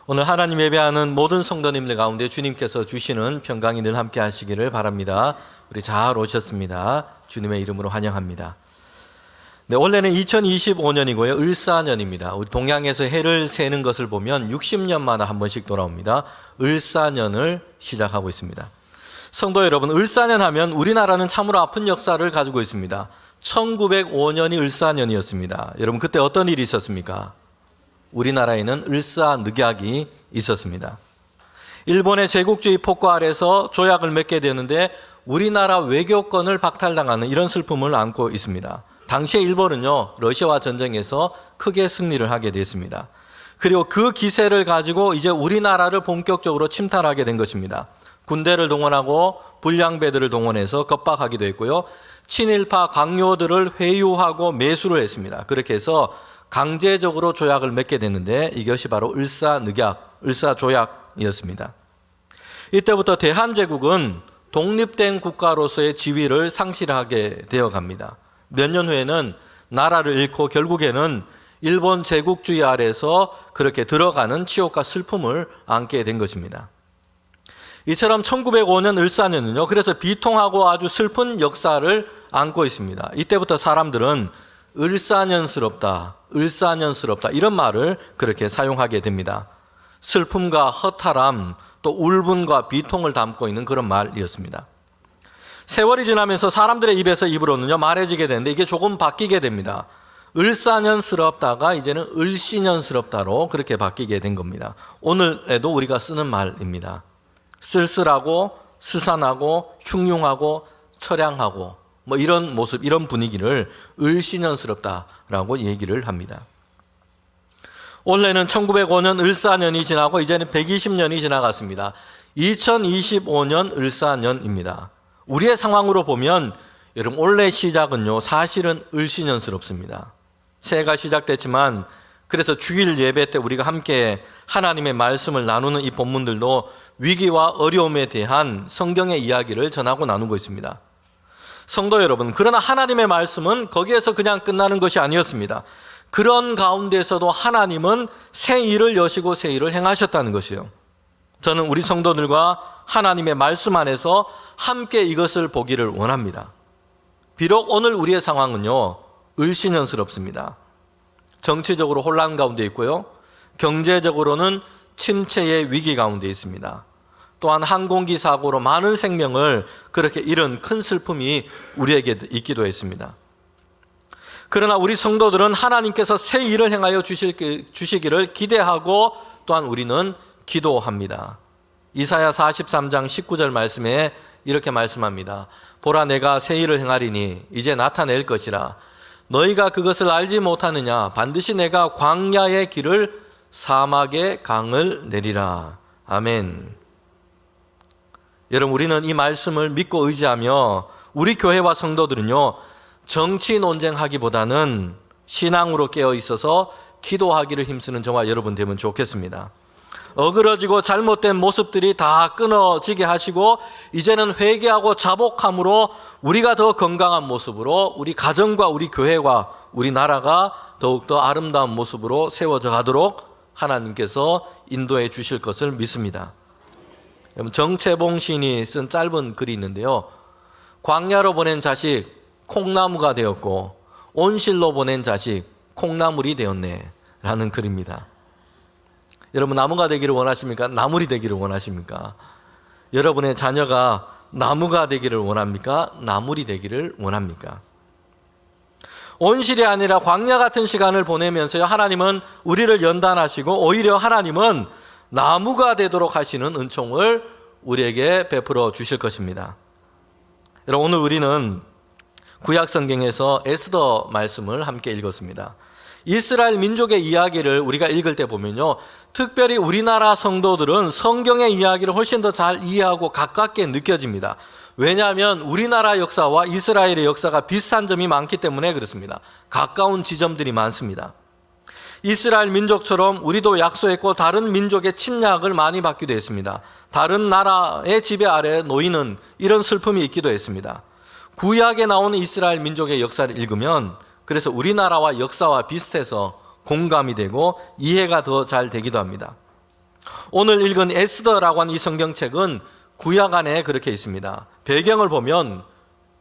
오늘 하나님 예배하는 모든 성도님들 가운데 주님께서 주시는 평강이 늘 함께 하시기를 바랍니다. 우리 잘 오셨습니다. 주님의 이름으로 환영합니다. 네, 원래는 2025년이고요. 을사년입니다. 우리 동양에서 해를 세는 것을 보면 60년마다 한 번씩 돌아옵니다. 을사년을 시작하고 있습니다. 성도 여러분, 을사년 하면 우리나라는 참으로 아픈 역사를 가지고 있습니다. 1905년이 을사년이었습니다. 여러분, 그때 어떤 일이 있었습니까? 우리나라에는 을사늑약이 있었습니다. 일본의 제국주의 폭거 아래서 조약을 맺게 되는데 우리나라 외교권을 박탈당하는 이런 슬픔을 안고 있습니다. 당시에 일본은요, 러시아와 전쟁에서 크게 승리를 하게 됐습니다. 그리고 그 기세를 가지고 이제 우리나라를 본격적으로 침탈하게 된 것입니다. 군대를 동원하고 불량배들을 동원해서 겁박하기도 했고요. 친일파 강요들을 회유하고 매수를 했습니다. 그렇게 해서 강제적으로 조약을 맺게 됐는데 이것이 바로 을사늑약, 을사조약이었습니다. 이때부터 대한제국은 독립된 국가로서의 지위를 상실하게 되어 갑니다. 몇 년 후에는 나라를 잃고 결국에는 일본 제국주의 아래서 그렇게 들어가는 치욕과 슬픔을 안게 된 것입니다. 이처럼 1905년 을사년은요, 그래서 비통하고 아주 슬픈 역사를 안고 있습니다. 이때부터 사람들은 을사년스럽다, 을사년스럽다 이런 말을 그렇게 사용하게 됩니다. 슬픔과 허탈함, 또 울분과 비통을 담고 있는 그런 말이었습니다. 세월이 지나면서 사람들의 입에서 입으로는요 말해지게 되는데 이게 조금 바뀌게 됩니다. 을사년스럽다가 이제는 을씨년스럽다로 그렇게 바뀌게 된 겁니다. 오늘에도 우리가 쓰는 말입니다. 쓸쓸하고 스산하고 흉흉하고 처량하고 뭐 이런 모습, 이런 분위기를 을씨년스럽다라고 얘기를 합니다. 원래는 1905년 을사년이 지나고 이제는 120년이 지나갔습니다. 2025년 을사년입니다. 우리의 상황으로 보면 여러분 올해 시작은요 사실은 을씨년스럽습니다. 새해가 시작됐지만 그래서 주일 예배 때 우리가 함께 하나님의 말씀을 나누는 이 본문들도 위기와 어려움에 대한 성경의 이야기를 전하고 나누고 있습니다. 성도 여러분, 그러나 하나님의 말씀은 거기에서 그냥 끝나는 것이 아니었습니다. 그런 가운데서도 하나님은 새 일을 여시고 새 일을 행하셨다는 것이요. 저는 우리 성도들과 하나님의 말씀 안에서 함께 이것을 보기를 원합니다. 비록 오늘 우리의 상황은요, 을씨년스럽습니다. 정치적으로 혼란 가운데 있고요. 경제적으로는 침체의 위기 가운데 있습니다. 또한 항공기 사고로 많은 생명을 그렇게 잃은 큰 슬픔이 우리에게 있기도 했습니다. 그러나 우리 성도들은 하나님께서 새 일을 행하여 주시기를 기대하고 또한 우리는 기도합니다. 이사야 43장 19절 말씀에 이렇게 말씀합니다. 보라, 내가 새 일을 행하리니 이제 나타낼 것이라. 너희가 그것을 알지 못하느냐? 반드시 내가 광야의 길을 사막의 강을 내리라. 아멘. 여러분, 우리는 이 말씀을 믿고 의지하며 우리 교회와 성도들은요, 정치 논쟁하기보다는 신앙으로 깨어 있어서 기도하기를 힘쓰는 저와 여러분 되면 좋겠습니다. 어그러지고 잘못된 모습들이 다 끊어지게 하시고 이제는 회개하고 자복함으로 우리가 더 건강한 모습으로 우리 가정과 우리 교회와 우리 나라가 더욱더 아름다운 모습으로 세워져 가도록 하나님께서 인도해 주실 것을 믿습니다. 정채봉 시인이 쓴 짧은 글이 있는데요. 광야로 보낸 자식 콩나무가 되었고 온실로 보낸 자식 콩나물이 되었네 라는 글입니다. 여러분, 나무가 되기를 원하십니까? 나물이 되기를 원하십니까? 여러분의 자녀가 나무가 되기를 원합니까? 나물이 되기를 원합니까? 온실이 아니라 광야 같은 시간을 보내면서요, 하나님은 우리를 연단하시고 오히려 하나님은 나무가 되도록 하시는 은총을 우리에게 베풀어 주실 것입니다. 여러분, 오늘 우리는 구약 성경에서 에스더 말씀을 함께 읽었습니다. 이스라엘 민족의 이야기를 우리가 읽을 때 보면요, 특별히 우리나라 성도들은 성경의 이야기를 훨씬 더 잘 이해하고 가깝게 느껴집니다. 왜냐하면 우리나라 역사와 이스라엘의 역사가 비슷한 점이 많기 때문에 그렇습니다. 가까운 지점들이 많습니다. 이스라엘 민족처럼 우리도 약소했고 다른 민족의 침략을 많이 받기도 했습니다. 다른 나라의 지배 아래 놓이는 이런 슬픔이 있기도 했습니다. 구약에 나오는 이스라엘 민족의 역사를 읽으면 그래서 우리나라와 역사와 비슷해서 공감이 되고 이해가 더 잘 되기도 합니다. 오늘 읽은 에스더라고 하는 이 성경책은 구약 안에 그렇게 있습니다. 배경을 보면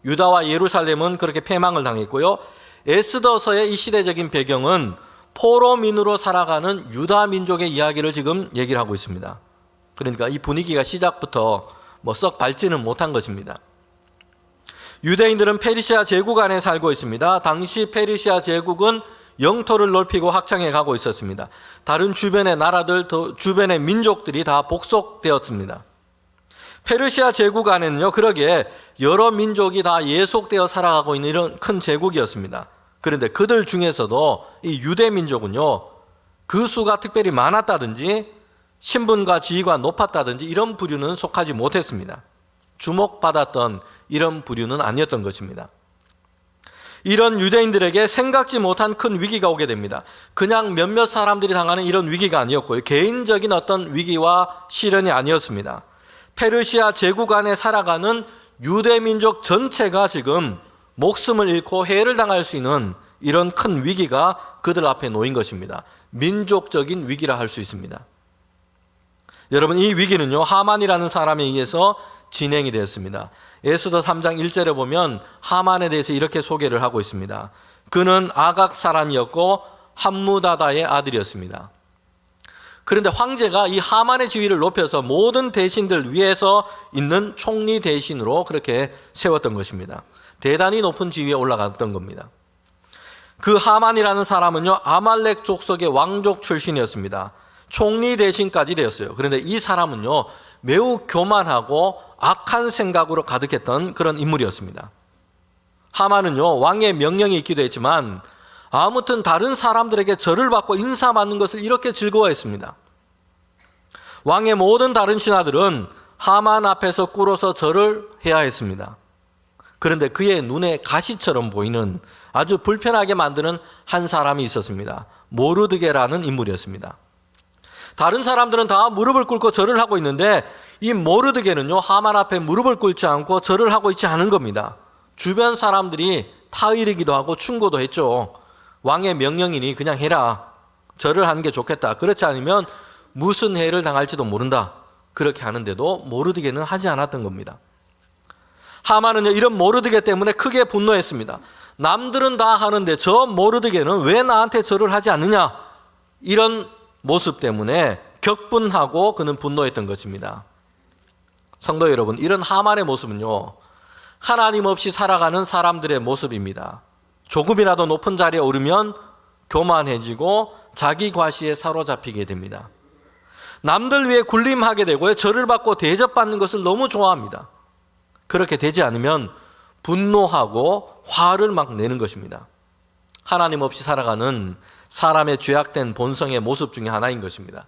유다와 예루살렘은 그렇게 패망을 당했고요. 에스더서의 이 시대적인 배경은 포로민으로 살아가는 유다 민족의 이야기를 지금 얘기를 하고 있습니다. 그러니까 이 분위기가 시작부터 썩 밝지는 못한 것입니다. 유대인들은 페르시아 제국 안에 살고 있습니다. 당시 페르시아 제국은 영토를 넓히고 확장해 가고 있었습니다. 다른 주변의 나라들, 주변의 민족들이 다 복속되었습니다. 페르시아 제국 안에는요, 그러기에 여러 민족이 다 예속되어 살아가고 있는 이런 큰 제국이었습니다. 그런데 그들 중에서도 이 유대 민족은요, 그 수가 특별히 많았다든지 신분과 지위가 높았다든지 이런 부류는 속하지 못했습니다. 주목받았던 이런 부류는 아니었던 것입니다. 이런 유대인들에게 생각지 못한 큰 위기가 오게 됩니다. 그냥 몇몇 사람들이 당하는 이런 위기가 아니었고요. 개인적인 어떤 위기와 시련이 아니었습니다. 페르시아 제국 안에 살아가는 유대 민족 전체가 지금 목숨을 잃고 해를 당할 수 있는 이런 큰 위기가 그들 앞에 놓인 것입니다. 민족적인 위기라 할 수 있습니다. 여러분, 이 위기는요, 하만이라는 사람에 의해서 진행이 되었습니다. 에스더 3장 1절에 보면 하만에 대해서 이렇게 소개를 하고 있습니다. 그는 아각 사람이었고 함무다다의 아들이었습니다. 그런데 황제가 이 하만의 지위를 높여서 모든 대신들 위에서 있는 총리 대신으로 그렇게 세웠던 것입니다. 대단히 높은 지위에 올라갔던 겁니다. 그 하만이라는 사람은요, 아말렉 족속의 왕족 출신이었습니다. 총리 대신까지 되었어요. 그런데 이 사람은요, 매우 교만하고 악한 생각으로 가득했던 그런 인물이었습니다. 하만은요, 왕의 명령이 있기도 했지만 아무튼 다른 사람들에게 절을 받고 인사받는 것을 이렇게 즐거워했습니다. 왕의 모든 다른 신하들은 하만 앞에서 꿇어서 절을 해야 했습니다. 그런데 그의 눈에 가시처럼 보이는 아주 불편하게 만드는 한 사람이 있었습니다. 모르드게라는 인물이었습니다. 다른 사람들은 다 무릎을 꿇고 절을 하고 있는데 이 모르드게는요, 하만 앞에 무릎을 꿇지 않고 절을 하고 있지 않은 겁니다. 주변 사람들이 타의르기도 하고 충고도 했죠. 왕의 명령이니 그냥 해라. 절을 하는 게 좋겠다. 그렇지 않으면 무슨 해를 당할지도 모른다. 그렇게 하는데도 모르드게는 하지 않았던 겁니다. 하만은요, 이런 모르드게 때문에 크게 분노했습니다. 남들은 다 하는데 저 모르드게는 왜 나한테 절을 하지 않느냐? 이런 모습 때문에 격분하고 그는 분노했던 것입니다. 성도 여러분, 이런 하만의 모습은요, 하나님 없이 살아가는 사람들의 모습입니다. 조금이라도 높은 자리에 오르면 교만해지고 자기 과시에 사로잡히게 됩니다. 남들 위해 군림하게 되고요, 절을 받고 대접받는 것을 너무 좋아합니다. 그렇게 되지 않으면 분노하고 화를 막 내는 것입니다. 하나님 없이 살아가는 사람의 죄악된 본성의 모습 중에 하나인 것입니다.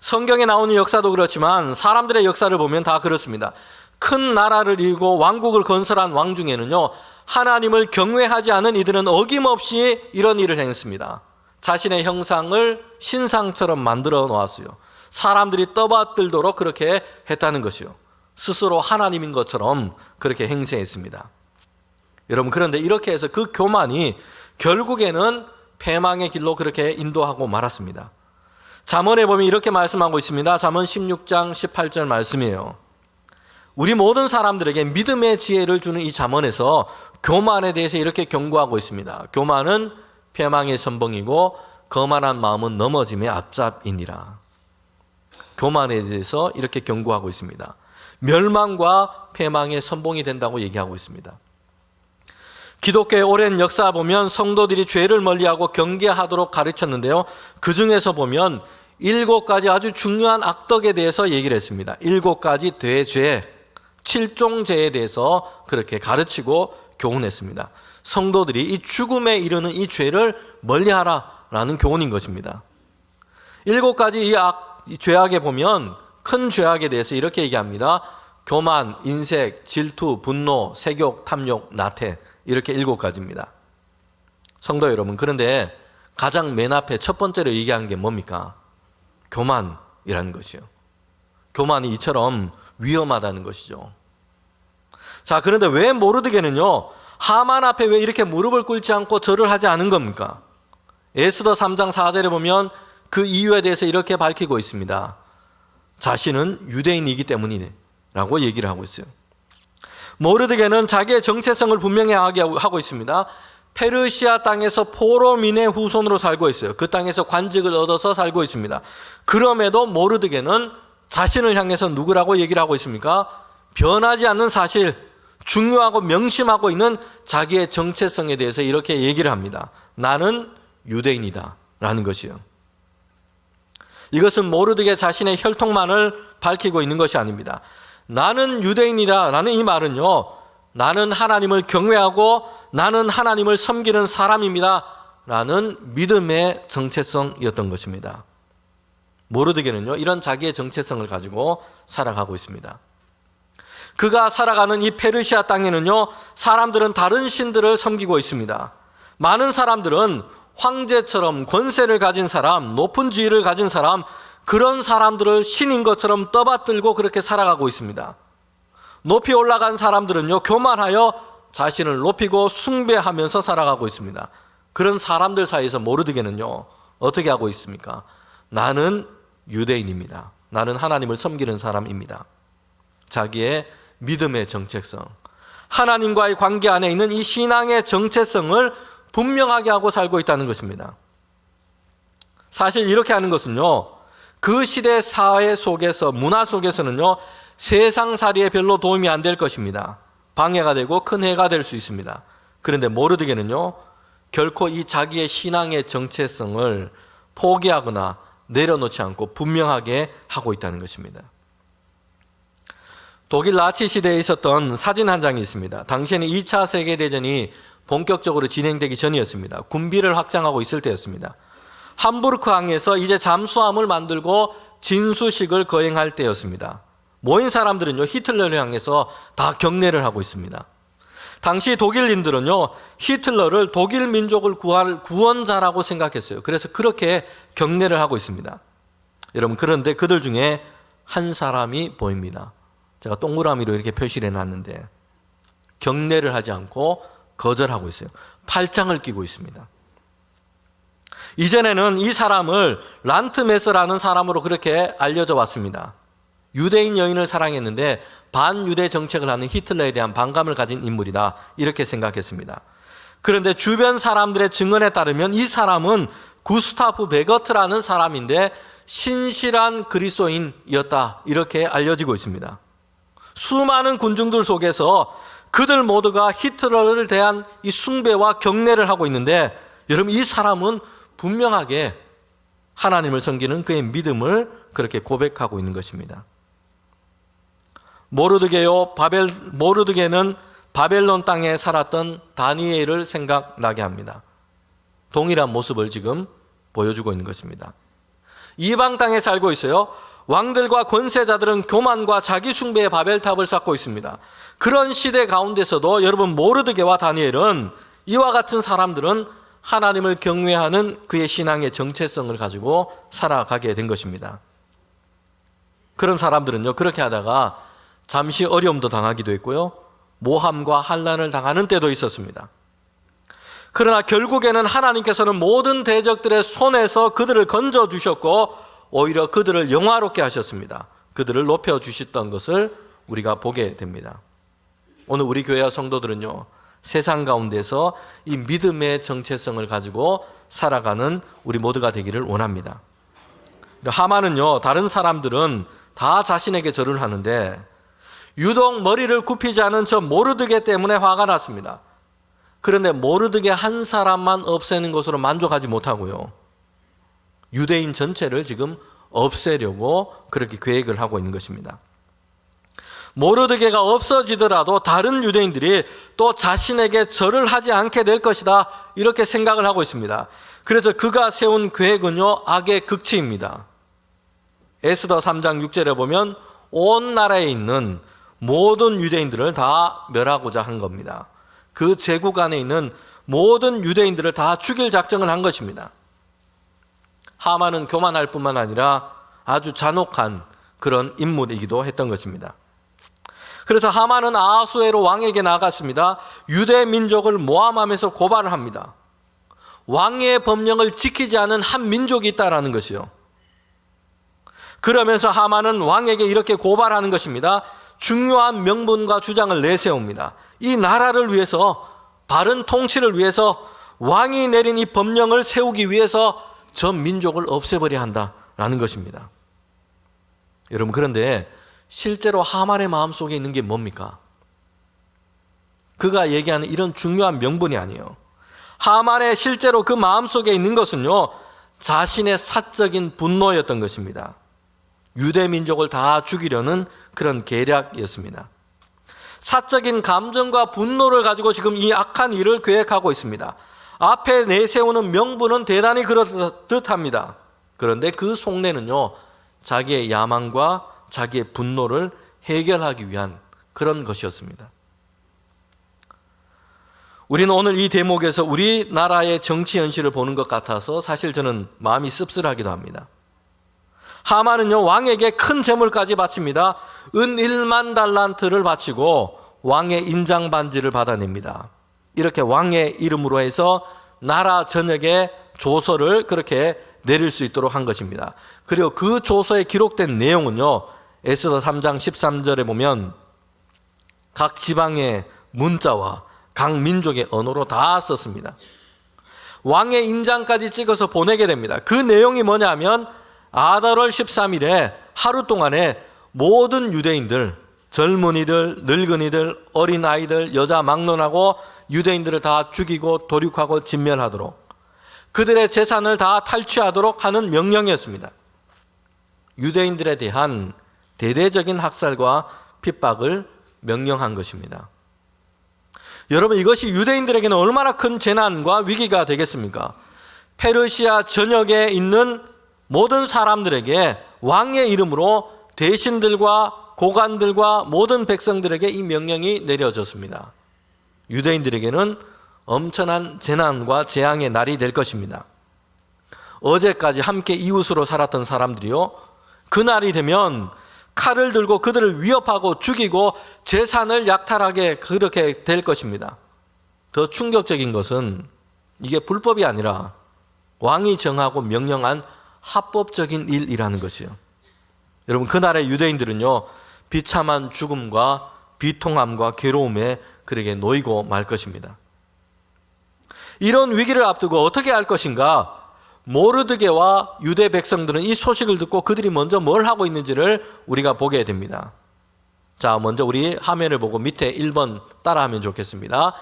성경에 나오는 역사도 그렇지만 사람들의 역사를 보면 다 그렇습니다. 큰 나라를 이루고 왕국을 건설한 왕 중에는요, 하나님을 경외하지 않은 이들은 어김없이 이런 일을 행했습니다. 자신의 형상을 신상처럼 만들어 놓았어요. 사람들이 떠받들도록 그렇게 했다는 것이요. 스스로 하나님인 것처럼 그렇게 행세했습니다. 여러분, 그런데 이렇게 해서 그 교만이 결국에는 패망의 길로 그렇게 인도하고 말았습니다. 잠언에 보면 이렇게 말씀하고 있습니다. 잠언 16장 18절 말씀이에요. 우리 모든 사람들에게 믿음의 지혜를 주는 이 잠언에서 교만에 대해서 이렇게 경고하고 있습니다. 교만은 패망의 선봉이고 거만한 마음은 넘어짐의 앞잡이니라. 교만에 대해서 이렇게 경고하고 있습니다. 멸망과 패망의 선봉이 된다고 얘기하고 있습니다. 기독교의 오랜 역사 보면 성도들이 죄를 멀리하고 경계하도록 가르쳤는데요, 그 중에서 보면 7가지 아주 중요한 악덕에 대해서 얘기를 했습니다. 7가지 대죄, 7종죄에 대해서 그렇게 가르치고 교훈했습니다. 성도들이 이 죽음에 이르는 이 죄를 멀리하라라는 교훈인 것입니다. 7가지 이 죄악에 보면 큰 죄악에 대해서 이렇게 얘기합니다. 교만, 인색, 질투, 분노, 색욕, 탐욕, 나태, 이렇게 7가지입니다. 성도 여러분, 그런데 가장 맨 앞에 첫 번째로 얘기한 게 뭡니까? 교만이라는 것이요. 교만이 이처럼 위험하다는 것이죠. 자, 그런데 왜 모르드게는요, 하만 앞에 왜 이렇게 무릎을 꿇지 않고 절을 하지 않은 겁니까? 에스더 3장 4절에 보면 그 이유에 대해서 이렇게 밝히고 있습니다. 자신은 유대인이기 때문이네 라고 얘기를 하고 있어요. 모르드게는 자기의 정체성을 분명히 하고 있습니다. 페르시아 땅에서 포로민의 후손으로 살고 있어요. 그 땅에서 관직을 얻어서 살고 있습니다. 그럼에도 모르드게는 자신을 향해서 누구라고 얘기를 하고 있습니까? 변하지 않는 사실, 중요하고 명심하고 있는 자기의 정체성에 대해서 이렇게 얘기를 합니다. 나는 유대인이다 라는 것이요. 이것은 모르드게 자신의 혈통만을 밝히고 있는 것이 아닙니다. 나는 유대인이다 라는 이 말은요, 나는 하나님을 경외하고 나는 하나님을 섬기는 사람입니다 라는 믿음의 정체성이었던 것입니다. 모르드게는요, 이런 자기의 정체성을 가지고 살아가고 있습니다. 그가 살아가는 이 페르시아 땅에는요, 사람들은 다른 신들을 섬기고 있습니다. 많은 사람들은 황제처럼 권세를 가진 사람, 높은 지위를 가진 사람, 그런 사람들을 신인 것처럼 떠받들고 그렇게 살아가고 있습니다. 높이 올라간 사람들은요, 교만하여 자신을 높이고 숭배하면서 살아가고 있습니다. 그런 사람들 사이에서 모르드게는요, 어떻게 하고 있습니까? 나는 유대인입니다. 나는 하나님을 섬기는 사람입니다. 자기의 믿음의 정체성, 하나님과의 관계 안에 있는 이 신앙의 정체성을 분명하게 하고 살고 있다는 것입니다. 사실 이렇게 하는 것은요, 그 시대 사회 속에서, 문화 속에서는요, 세상살이에 별로 도움이 안 될 것입니다. 방해가 되고 큰 해가 될 수 있습니다. 그런데 모르드게는요, 결코 이 자기의 신앙의 정체성을 포기하거나 내려놓지 않고 분명하게 하고 있다는 것입니다. 독일 나치 시대에 있었던 사진 한 장이 있습니다. 당시에는 2차 세계대전이 본격적으로 진행되기 전이었습니다. 군비를 확장하고 있을 때였습니다. 함부르크 항에서 이제 잠수함을 만들고 진수식을 거행할 때였습니다. 모인 사람들은요, 히틀러를 향해서 다 경례를 하고 있습니다. 당시 독일인들은요, 히틀러를 독일 민족을 구할 구원자라고 생각했어요. 그래서 그렇게 경례를 하고 있습니다. 여러분, 그런데 그들 중에 한 사람이 보입니다. 제가 동그라미로 이렇게 표시를 해놨는데 경례를 하지 않고 거절하고 있어요. 팔짱을 끼고 있습니다. 이전에는 이 사람을 란트메스라는 사람으로 그렇게 알려져 왔습니다. 유대인 여인을 사랑했는데 반유대 정책을 하는 히틀러에 대한 반감을 가진 인물이다, 이렇게 생각했습니다. 그런데 주변 사람들의 증언에 따르면 이 사람은 구스타프 베거트라는 사람인데 신실한 그리스도인이었다, 이렇게 알려지고 있습니다. 수많은 군중들 속에서 그들 모두가 히틀러를 대한 이 숭배와 경례를 하고 있는데, 여러분, 이 사람은 분명하게 하나님을 섬기는 그의 믿음을 그렇게 고백하고 있는 것입니다. 모르드게는 바벨론 땅에 살았던 다니엘을 생각나게 합니다. 동일한 모습을 지금 보여주고 있는 것입니다. 이방 땅에 살고 있어요. 왕들과 권세자들은 교만과 자기 숭배의 바벨탑을 쌓고 있습니다. 그런 시대 가운데서도 여러분, 모르드게와 다니엘은, 이와 같은 사람들은 하나님을 경외하는 그의 신앙의 정체성을 가지고 살아가게 된 것입니다. 그런 사람들은요, 그렇게 하다가 잠시 어려움도 당하기도 했고요, 모함과 환난을 당하는 때도 있었습니다. 그러나 결국에는 하나님께서는 모든 대적들의 손에서 그들을 건져주셨고 오히려 그들을 영화롭게 하셨습니다. 그들을 높여주셨던 것을 우리가 보게 됩니다. 오늘 우리 교회와 성도들은요, 세상 가운데서 이 믿음의 정체성을 가지고 살아가는 우리 모두가 되기를 원합니다. 하만은요, 다른 사람들은 다 자신에게 절을 하는데 유독 머리를 굽히지 않은 저 모르드게 때문에 화가 났습니다. 그런데 모르드게 한 사람만 없애는 것으로 만족하지 못하고요, 유대인 전체를 지금 없애려고 그렇게 계획을 하고 있는 것입니다. 모르드게가 없어지더라도 다른 유대인들이 또 자신에게 절을 하지 않게 될 것이다, 이렇게 생각을 하고 있습니다. 그래서 그가 세운 계획은요, 악의 극치입니다. 에스더 3장 6절에 보면 온 나라에 있는 모든 유대인들을 다 멸하고자 한 겁니다. 그 제국 안에 있는 모든 유대인들을 다 죽일 작정을 한 것입니다. 하만은 교만할 뿐만 아니라 아주 잔혹한 그런 인물이기도 했던 것입니다. 그래서 하만은 아하수에로 왕에게 나갔습니다. 유대 민족을 모함하면서 고발을 합니다. 왕의 법령을 지키지 않은 한 민족이 있다라는 것이요. 그러면서 하만은 왕에게 이렇게 고발하는 것입니다. 중요한 명분과 주장을 내세웁니다. 이 나라를 위해서, 바른 통치를 위해서 왕이 내린 이 법령을 세우기 위해서 전 민족을 없애버려야 한다라는 것입니다. 여러분, 그런데 실제로 하만의 마음속에 있는 게 뭡니까? 그가 얘기하는 이런 중요한 명분이 아니에요. 하만의 실제로 그 마음속에 있는 것은요, 자신의 사적인 분노였던 것입니다. 유대 민족을 다 죽이려는 그런 계략이었습니다. 사적인 감정과 분노를 가지고 지금 이 악한 일을 계획하고 있습니다. 앞에 내세우는 명분은 대단히 그렇듯합니다. 그런데 그 속내는요, 자기의 야망과 자기의 분노를 해결하기 위한 그런 것이었습니다. 우리는 오늘 이 대목에서 우리나라의 정치 현실을 보는 것 같아서 사실 저는 마음이 씁쓸하기도 합니다. 하만은요, 왕에게 큰 재물까지 바칩니다. 은 1만 달란트를 바치고 왕의 인장 반지를 받아냅니다. 이렇게 왕의 이름으로 해서 나라 전역에 조서를 그렇게 내릴 수 있도록 한 것입니다. 그리고 그 조서에 기록된 내용은요, 에스더 3장 13절에 보면 각 지방의 문자와 각 민족의 언어로 다 썼습니다. 왕의 인장까지 찍어서 보내게 됩니다. 그 내용이 뭐냐면 아달월 13일에 하루 동안에 모든 유대인들, 젊은이들, 늙은이들, 어린아이들, 여자 막론하고 유대인들을 다 죽이고 도륙하고 진멸하도록, 그들의 재산을 다 탈취하도록 하는 명령이었습니다. 유대인들에 대한 대대적인 학살과 핍박을 명령한 것입니다. 여러분, 이것이 유대인들에게는 얼마나 큰 재난과 위기가 되겠습니까? 페르시아 전역에 있는 모든 사람들에게 왕의 이름으로 대신들과 고관들과 모든 백성들에게 이 명령이 내려졌습니다. 유대인들에게는 엄청난 재난과 재앙의 날이 될 것입니다. 어제까지 함께 이웃으로 살았던 사람들이요, 그날이 되면 칼을 들고 그들을 위협하고 죽이고 재산을 약탈하게 그렇게 될 것입니다. 더 충격적인 것은 이게 불법이 아니라 왕이 정하고 명령한 합법적인 일이라는 것이에요. 여러분, 그날의 유대인들은요, 비참한 죽음과 비통함과 괴로움에 그에게 놓이고 말 것입니다. 이런 위기를 앞두고 어떻게 할 것인가? 모르드게와 유대 백성들은 이 소식을 듣고 그들이 먼저 뭘 하고 있는지를 우리가 보게 됩니다. 자, 먼저 우리 화면을 보고 밑에 1번 따라하면 좋겠습니다.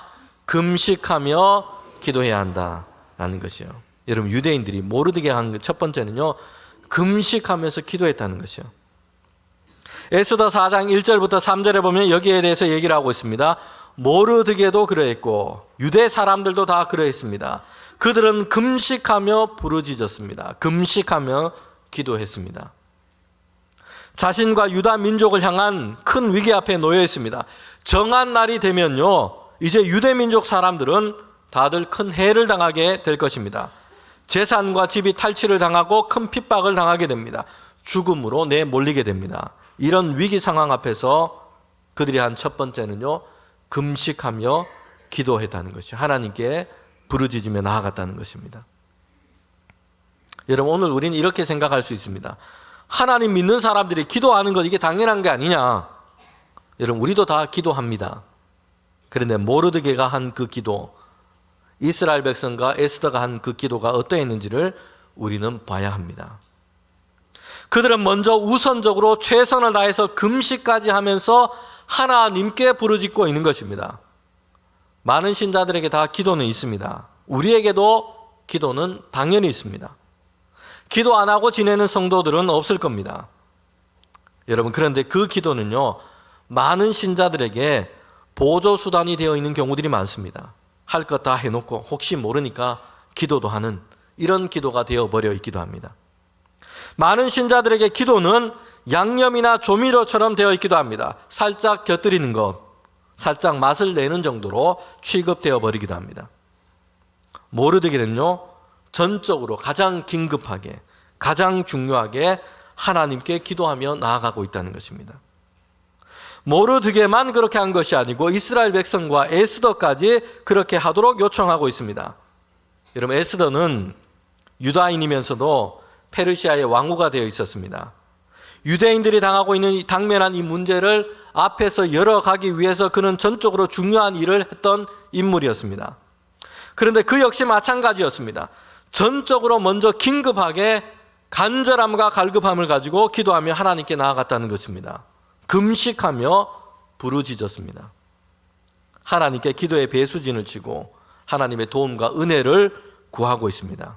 금식하며 기도해야 한다라는 것이요. 여러분, 유대인들이 모르드게 한 첫 번째는요, 금식하면서 기도했다는 것이요. 에스더 4장 1절부터 3절에 보면 여기에 대해서 얘기를 하고 있습니다. 모르드게도 그러했고 유대 사람들도 다 그러했습니다. 그들은 금식하며 부르짖었습니다. 금식하며 기도했습니다. 자신과 유다 민족을 향한 큰 위기 앞에 놓여 있습니다. 정한 날이 되면요, 이제 유대 민족 사람들은 다들 큰 해를 당하게 될 것입니다. 재산과 집이 탈취를 당하고 큰 핍박을 당하게 됩니다. 죽음으로 내몰리게 됩니다. 이런 위기 상황 앞에서 그들이 한 첫 번째는요, 금식하며 기도했다는 것이죠. 하나님께 부르짖으며 나아갔다는 것입니다. 여러분, 오늘 우리는 이렇게 생각할 수 있습니다. 하나님 믿는 사람들이 기도하는 것, 이게 당연한 게 아니냐. 여러분, 우리도 다 기도합니다. 그런데 모르드게가 한 그 기도, 이스라엘 백성과 에스더가 한 그 기도가 어떠했는지를 우리는 봐야 합니다. 그들은 먼저 우선적으로 최선을 다해서 금식까지 하면서 하나님께 부르짖고 있는 것입니다. 많은 신자들에게 다 기도는 있습니다. 우리에게도 기도는 당연히 있습니다. 기도 안 하고 지내는 성도들은 없을 겁니다. 여러분, 그런데 그 기도는요, 많은 신자들에게 보조수단이 되어 있는 경우들이 많습니다. 할 것 다 해놓고 혹시 모르니까 기도도 하는 이런 기도가 되어버려 있기도 합니다. 많은 신자들에게 기도는 양념이나 조미료처럼 되어 있기도 합니다. 살짝 곁들이는 것, 살짝 맛을 내는 정도로 취급되어 버리기도 합니다. 모르드게는요, 전적으로 가장 긴급하게, 가장 중요하게 하나님께 기도하며 나아가고 있다는 것입니다. 모르드게만 그렇게 한 것이 아니고 이스라엘 백성과 에스더까지 그렇게 하도록 요청하고 있습니다. 여러분, 에스더는 유다인이면서도 페르시아의 왕후가 되어 있었습니다. 유대인들이 당면한 이 문제를 앞에서 열어가기 위해서 그는 전적으로 중요한 일을 했던 인물이었습니다. 그런데 그 역시 마찬가지였습니다. 전적으로 먼저 긴급하게 간절함과 갈급함을 가지고 기도하며 하나님께 나아갔다는 것입니다. 금식하며 부르짖었습니다. 하나님께 기도의 배수진을 치고 하나님의 도움과 은혜를 구하고 있습니다.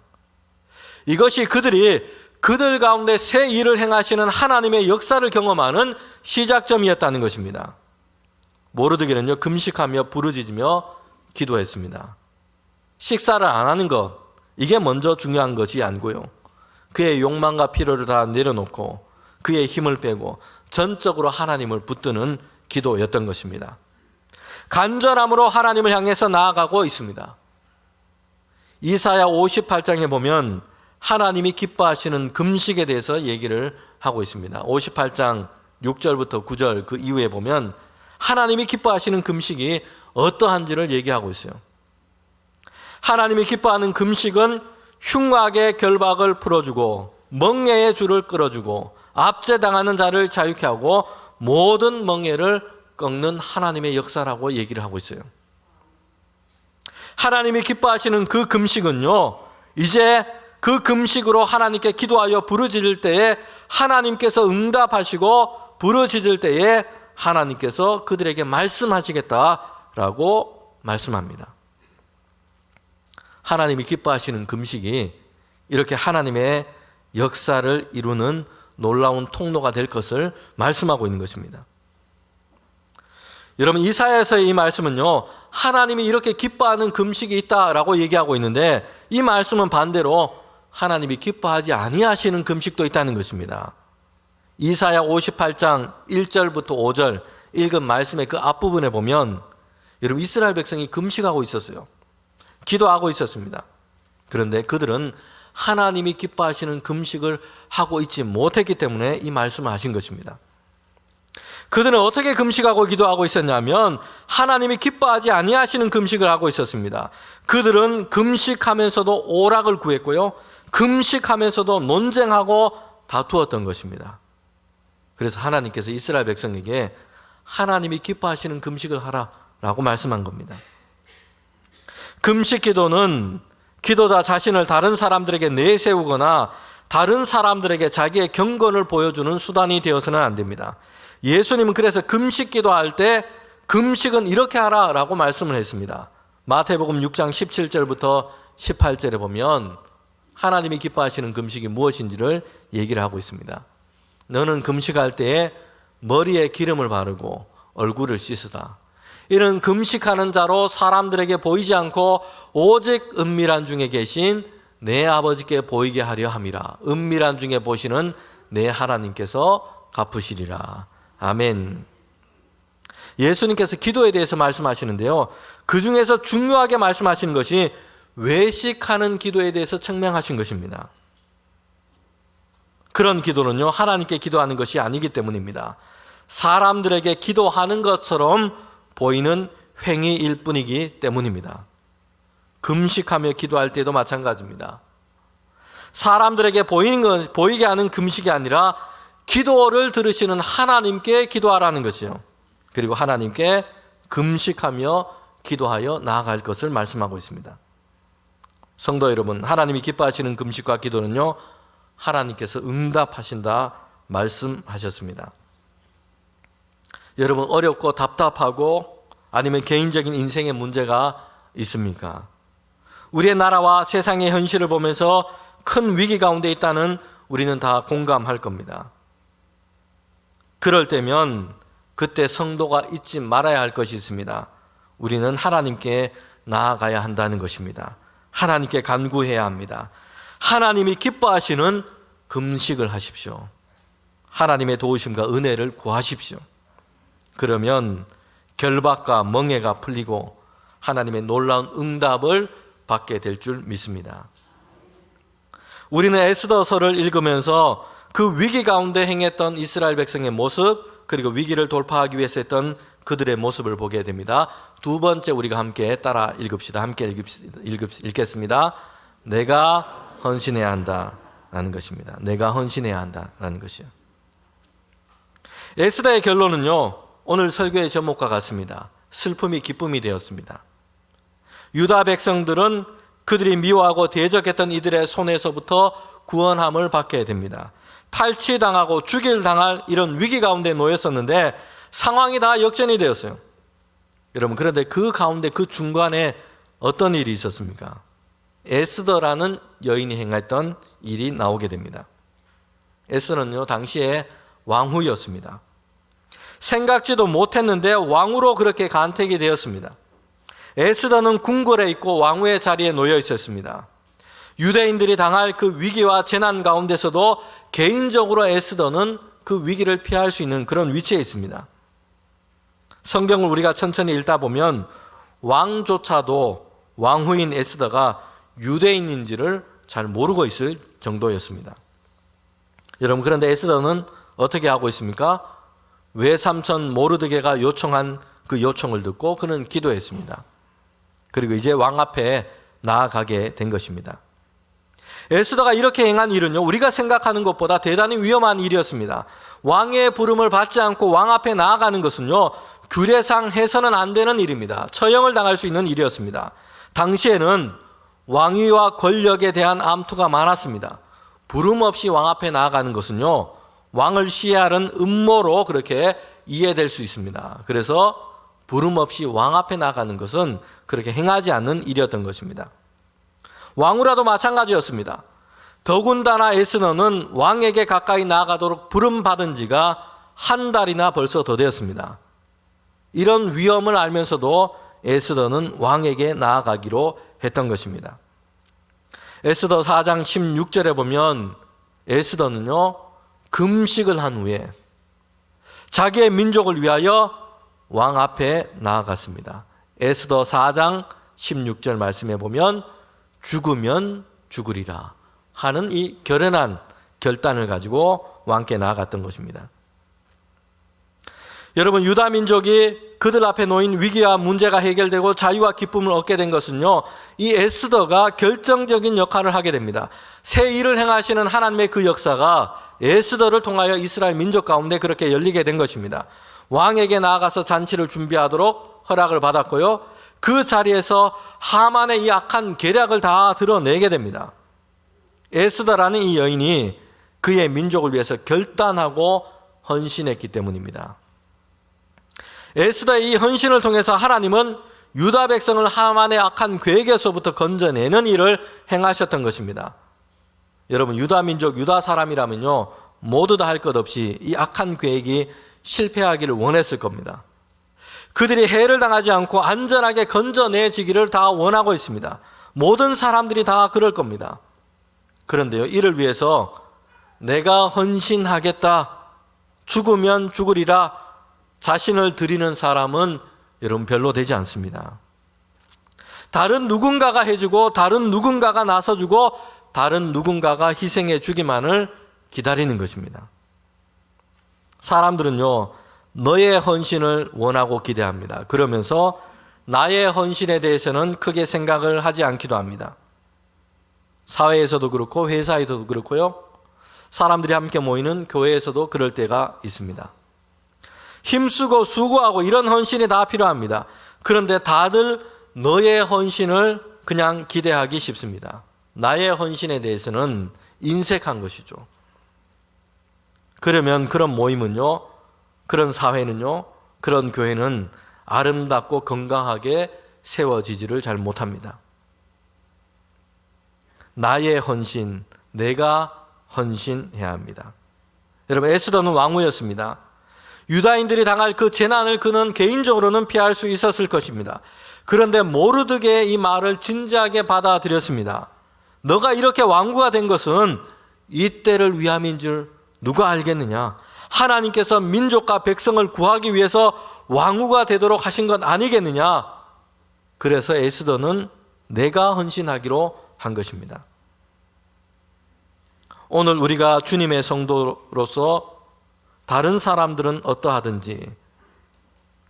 이것이 그들 가운데 새 일을 행하시는 하나님의 역사를 경험하는 시작점이었다는 것입니다. 모르드게는요, 금식하며 부르짖으며 기도했습니다. 식사를 안 하는 것, 이게 먼저 중요한 것이 아니고요, 그의 욕망과 필요를 다 내려놓고 그의 힘을 빼고 전적으로 하나님을 붙드는 기도였던 것입니다. 간절함으로 하나님을 향해서 나아가고 있습니다. 이사야 58장에 보면 하나님이 기뻐하시는 금식에 대해서 얘기를 하고 있습니다. 58장 6절부터 9절 그 이후에 보면 하나님이 기뻐하시는 금식이 어떠한지를 얘기하고 있어요. 하나님이 기뻐하는 금식은 흉악의 결박을 풀어주고 멍에의 줄을 끌어주고 압제당하는 자를 자유케 하고 모든 멍에를 꺾는 하나님의 역사라고 얘기를 하고 있어요. 하나님이 기뻐하시는 그 금식은요, 이제 그 금식으로 하나님께 기도하여 부르짖을 때에 하나님께서 응답하시고 부르짖을 때에 하나님께서 그들에게 말씀하시겠다라고 말씀합니다. 하나님이 기뻐하시는 금식이 이렇게 하나님의 역사를 이루는 놀라운 통로가 될 것을 말씀하고 있는 것입니다. 여러분, 이사야서의 이 말씀은요, 하나님이 이렇게 기뻐하는 금식이 있다라고 얘기하고 있는데, 이 말씀은 반대로 하나님이 기뻐하지 아니하시는 금식도 있다는 것입니다. 이사야 58장 1절부터 5절 읽은 말씀의 그 앞부분에 보면 여러분, 이스라엘 백성이 금식하고 있었어요. 기도하고 있었습니다. 그런데 그들은 하나님이 기뻐하시는 금식을 하고 있지 못했기 때문에 이 말씀을 하신 것입니다. 그들은 어떻게 금식하고 기도하고 있었냐면 하나님이 기뻐하지 아니하시는 금식을 하고 있었습니다. 그들은 금식하면서도 오락을 구했고요, 금식하면서도 논쟁하고 다투었던 것입니다. 그래서 하나님께서 이스라엘 백성에게 하나님이 기뻐하시는 금식을 하라라고 말씀한 겁니다. 금식 기도는 기도자 자신을 다른 사람들에게 내세우거나 다른 사람들에게 자기의 경건을 보여주는 수단이 되어서는 안 됩니다. 예수님은 그래서 금식 기도할 때 금식은 이렇게 하라라고 말씀을 했습니다. 마태복음 6장 17절부터 18절에 보면 하나님이 기뻐하시는 금식이 무엇인지를 얘기를 하고 있습니다. 너는 금식할 때에 머리에 기름을 바르고 얼굴을 씻으다. 이는 금식하는 자로 사람들에게 보이지 않고 오직 은밀한 중에 계신 내 아버지께 보이게 하려 함이라. 은밀한 중에 보시는 내 하나님께서 갚으시리라. 아멘. 예수님께서 기도에 대해서 말씀하시는데요, 그 중에서 중요하게 말씀하시는 것이 외식하는 기도에 대해서 청명하신 것입니다. 그런 기도는요, 하나님께 기도하는 것이 아니기 때문입니다. 사람들에게 기도하는 것처럼 보이는 행위일 뿐이기 때문입니다. 금식하며 기도할 때도 마찬가지입니다. 사람들에게 보이게 하는 금식이 아니라 기도를 들으시는 하나님께 기도하라는 것이요, 그리고 하나님께 금식하며 기도하여 나아갈 것을 말씀하고 있습니다. 성도 여러분, 하나님이 기뻐하시는 금식과 기도는요, 하나님께서 응답하신다 말씀하셨습니다. 여러분, 어렵고 답답하고 아니면 개인적인 인생의 문제가 있습니까? 우리의 나라와 세상의 현실을 보면서 큰 위기 가운데 있다는 우리는 다 공감할 겁니다. 그럴 때면 그때 성도가 잊지 말아야 할 것이 있습니다. 우리는 하나님께 나아가야 한다는 것입니다. 하나님께 간구해야 합니다. 하나님이 기뻐하시는 금식을 하십시오. 하나님의 도우심과 은혜를 구하십시오. 그러면 결박과 멍에가 풀리고 하나님의 놀라운 응답을 받게 될 줄 믿습니다. 우리는 에스더서를 읽으면서 그 위기 가운데 행했던 이스라엘 백성의 모습, 그리고 위기를 돌파하기 위해서 했던 그들의 모습을 보게 됩니다. 두 번째 우리가 함께 따라 읽읍시다. 함께 읽겠습니다. 내가 헌신해야 한다라는 것입니다. 내가 헌신해야 한다라는 것이요. 에스더의 결론은요, 오늘 설교의 제목과 같습니다. 슬픔이 기쁨이 되었습니다. 유다 백성들은 그들이 미워하고 대적했던 이들의 손에서부터 구원함을 받게 됩니다. 탈취당하고 죽일당할 이런 위기 가운데 놓였었는데 상황이 다 역전이 되었어요. 여러분, 그런데 그 가운데 그 중간에 어떤 일이 있었습니까? 에스더라는 여인이 행했던 일이 나오게 됩니다. 에스더는요, 당시에 왕후였습니다. 생각지도 못했는데 왕으로 그렇게 간택이 되었습니다. 에스더는 궁궐에 있고 왕후의 자리에 놓여 있었습니다. 유대인들이 당할 그 위기와 재난 가운데서도 개인적으로 에스더는 그 위기를 피할 수 있는 그런 위치에 있습니다. 성경을 우리가 천천히 읽다 보면 왕조차도 왕후인 에스더가 유대인인지를 잘 모르고 있을 정도였습니다. 여러분, 그런데 에스더는 어떻게 하고 있습니까? 외삼촌 모르드게가 요청한 그 요청을 듣고 그는 기도했습니다. 그리고 이제 왕 앞에 나아가게 된 것입니다. 에스더가 이렇게 행한 일은요, 우리가 생각하는 것보다 대단히 위험한 일이었습니다. 왕의 부름을 받지 않고 왕 앞에 나아가는 것은요, 규례상 해서는 안 되는 일입니다. 처형을 당할 수 있는 일이었습니다. 당시에는 왕위와 권력에 대한 암투가 많았습니다. 부름 없이 왕 앞에 나아가는 것은요, 왕을 시해하는 음모로 그렇게 이해될 수 있습니다. 그래서 부름 없이 왕 앞에 나가는 것은 그렇게 행하지 않는 일이었던 것입니다. 왕후라도 마찬가지였습니다. 더군다나 에스더는 왕에게 가까이 나아가도록 부름받은 지가 한 달이나 벌써 더 되었습니다. 이런 위험을 알면서도 에스더는 왕에게 나아가기로 했던 것입니다. 에스더 4장 16절에 보면 에스더는요, 금식을 한 후에 자기의 민족을 위하여 왕 앞에 나아갔습니다. 에스더 4장 16절 말씀에 보면 죽으면 죽으리라 하는 이 결연한 결단을 가지고 왕께 나아갔던 것입니다. 여러분, 유다 민족이 그들 앞에 놓인 위기와 문제가 해결되고 자유와 기쁨을 얻게 된 것은요, 이 에스더가 결정적인 역할을 하게 됩니다. 새 일을 행하시는 하나님의 그 역사가 에스더를 통하여 이스라엘 민족 가운데 그렇게 열리게 된 것입니다. 왕에게 나아가서 잔치를 준비하도록 허락을 받았고요, 그 자리에서 하만의 이 악한 계략을 다 드러내게 됩니다. 에스더라는 이 여인이 그의 민족을 위해서 결단하고 헌신했기 때문입니다. 에스더의 이 헌신을 통해서 하나님은 유다 백성을 하만의 악한 계획에서부터 건져내는 일을 행하셨던 것입니다. 여러분, 유다 민족, 유다 사람이라면요, 모두 다 할 것 없이 이 악한 계획이 실패하기를 원했을 겁니다. 그들이 해를 당하지 않고 안전하게 건져내지기를 다 원하고 있습니다. 모든 사람들이 다 그럴 겁니다. 그런데요, 이를 위해서 내가 헌신하겠다, 죽으면 죽으리라 자신을 드리는 사람은 여러분 별로 되지 않습니다. 다른 누군가가 해주고 다른 누군가가 나서주고 다른 누군가가 희생해 주기만을 기다리는 것입니다. 사람들은요, 너의 헌신을 원하고 기대합니다. 그러면서 나의 헌신에 대해서는 크게 생각을 하지 않기도 합니다. 사회에서도 그렇고 회사에서도 그렇고요, 사람들이 함께 모이는 교회에서도 그럴 때가 있습니다. 힘쓰고 수고하고 이런 헌신이 다 필요합니다. 그런데 다들 너의 헌신을 그냥 기대하기 쉽습니다. 나의 헌신에 대해서는 인색한 것이죠. 그러면 그런 모임은요, 그런 사회는요, 그런 교회는 아름답고 건강하게 세워지지를 잘 못합니다. 나의 헌신, 내가 헌신해야 합니다. 여러분, 에스더는 왕후였습니다. 유다인들이 당할 그 재난을 그는 개인적으로는 피할 수 있었을 것입니다. 그런데 모르드게의 이 말을 진지하게 받아들였습니다. 너가 이렇게 왕후가 된 것은 이때를 위함인 줄 누가 알겠느냐? 하나님께서 민족과 백성을 구하기 위해서 왕후가 되도록 하신 것 아니겠느냐? 그래서 에스더는 내가 헌신하기로 한 것입니다. 오늘 우리가 주님의 성도로서 다른 사람들은 어떠하든지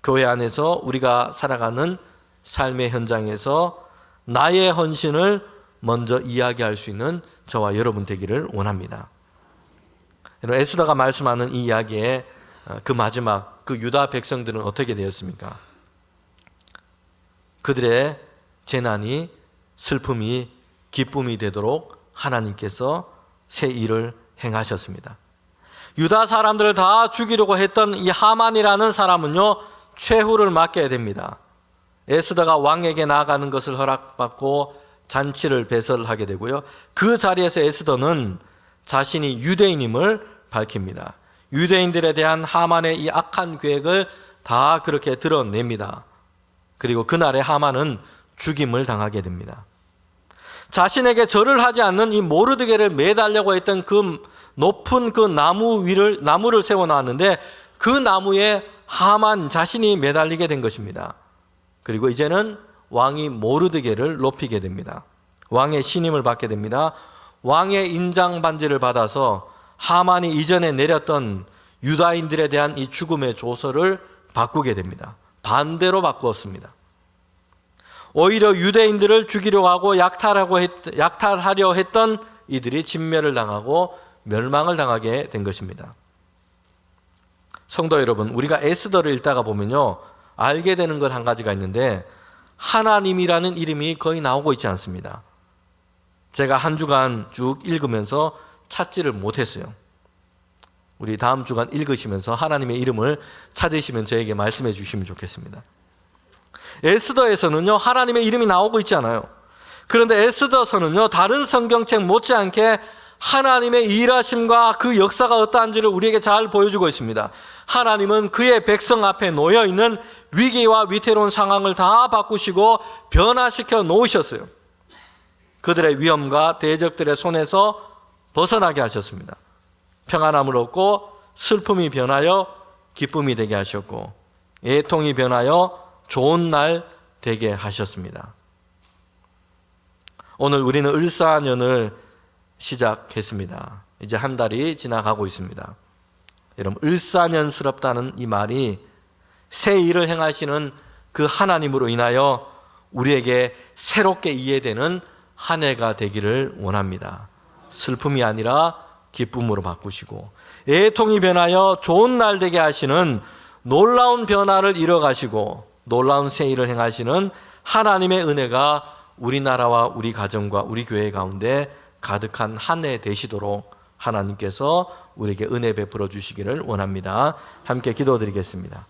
교회 안에서 우리가 살아가는 삶의 현장에서 나의 헌신을 먼저 이야기할 수 있는 저와 여러분 되기를 원합니다. 에스더가 말씀하는 이 이야기의 그 마지막 그 유다 백성들은 어떻게 되었습니까? 그들의 재난이 슬픔이 기쁨이 되도록 하나님께서 새 일을 행하셨습니다. 유다 사람들을 다 죽이려고 했던 이 하만이라는 사람은요, 최후를 맞게 됩니다. 에스더가 왕에게 나아가는 것을 허락받고 잔치를 배설하게 되고요. 그 자리에서 에스더는 자신이 유대인임을 밝힙니다. 유대인들에 대한 하만의 이 악한 계획을 다 그렇게 드러냅니다. 그리고 그날에 하만은 죽임을 당하게 됩니다. 자신에게 절을 하지 않는 이 모르드게를 매달려고 했던 그 높은 그 나무를 세워놨는데 그 나무에 하만 자신이 매달리게 된 것입니다. 그리고 이제는 왕이 모르드게를 높이게 됩니다. 왕의 신임을 받게 됩니다. 왕의 인장 반지를 받아서 하만이 이전에 내렸던 유다인들에 대한 이 죽음의 조서를 바꾸게 됩니다. 반대로 바꾸었습니다. 오히려 유대인들을 죽이려고 하고 약탈하려 했던 이들이 진멸을 당하고 멸망을 당하게 된 것입니다. 성도 여러분, 우리가 에스더를 읽다가 보면요, 알게 되는 것 한 가지가 있는데 하나님이라는 이름이 거의 나오고 있지 않습니다. 제가 한 주간 쭉 읽으면서 찾지를 못했어요. 우리 다음 주간 읽으시면서 하나님의 이름을 찾으시면 저에게 말씀해 주시면 좋겠습니다. 에스더에서는요, 하나님의 이름이 나오고 있지 않아요. 그런데 에스더서는요, 다른 성경책 못지않게 하나님의 일하심과 그 역사가 어떠한지를 우리에게 잘 보여주고 있습니다. 하나님은 그의 백성 앞에 놓여있는 위기와 위태로운 상황을 다 바꾸시고 변화시켜 놓으셨어요. 그들의 위험과 대적들의 손에서 벗어나게 하셨습니다. 평안함을 얻고 슬픔이 변하여 기쁨이 되게 하셨고 애통이 변하여 좋은 날 되게 하셨습니다. 오늘 우리는 을사년을 시작했습니다. 이제 한 달이 지나가고 있습니다. 여러분, 을사년스럽다는 이 말이 새 일을 행하시는 그 하나님으로 인하여 우리에게 새롭게 이해되는 한 해가 되기를 원합니다. 슬픔이 아니라 기쁨으로 바꾸시고 애통이 변하여 좋은 날 되게 하시는 놀라운 변화를 이뤄가시고 놀라운 새 일을 행하시는 하나님의 은혜가 우리나라와 우리 가정과 우리 교회 가운데 가득한 한 해 되시도록 하나님께서 우리에게 은혜 베풀어 주시기를 원합니다. 함께 기도드리겠습니다.